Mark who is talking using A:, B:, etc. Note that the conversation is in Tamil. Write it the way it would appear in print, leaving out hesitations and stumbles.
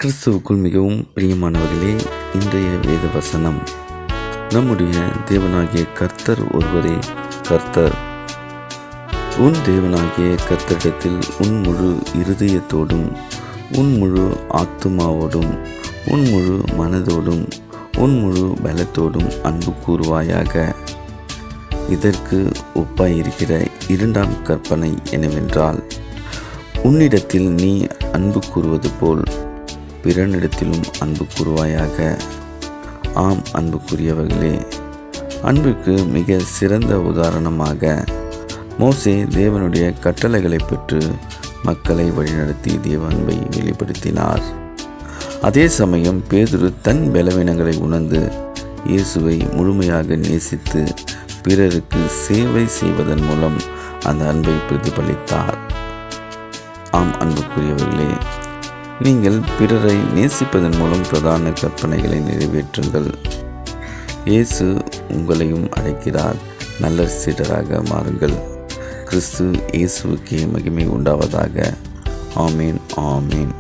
A: கிறிஸ்துவுக்குள் மிகவும் பிரியமானவர்களே, இன்றைய வேத வசனம், நம்முடைய தேவனாகிய கர்த்தர் ஒருவரே கர்த்தர். உன் தேவனாகிய கர்த்தரிடத்தில் உன் முழு இருதயத்தோடும், உன் முழு ஆத்துமாவோடும், உன் முழு மனதோடும், உன் முழு பலத்தோடும் அன்பு கூறுவாயாக. இதற்கு ஒப்பாயிருக்கிற இரண்டாம் கற்பனை என்னவென்றால், உன்னிடத்தில் நீ அன்பு கூறுவது போல் பிறனிடத்திலும் அன்பு கூறுவாயாக. ஆம் அன்புக்குரியவர்களே, அன்புக்கு மிக சிறந்த உதாரணமாக மோசே தேவனுடைய கட்டளைகளை பெற்று மக்களை வழிநடத்தி தேவ அன்பை வெளிப்படுத்தினார். அதே சமயம் பேதுரு தன் பலவீனங்களை உணர்ந்து இயேசுவை முழுமையாக நேசித்து பிறருக்கு சேவை செய்வதன் மூலம் அந்த அன்பை பிரதிபலித்தார். ஆம் அன்புக்குரியவர்களே, நீங்கள் பிறரை நேசிப்பதன் மூலம் பிரதான கற்பனைகளை நிறைவேற்றுங்கள். இயேசு உங்களையும் அழைக்கிறார். நல்ல சீடராக மாறுங்கள். கிறிஸ்து இயேசுவுக்கே மகிமை உண்டாவதாக. ஆமீன், ஆமீன்.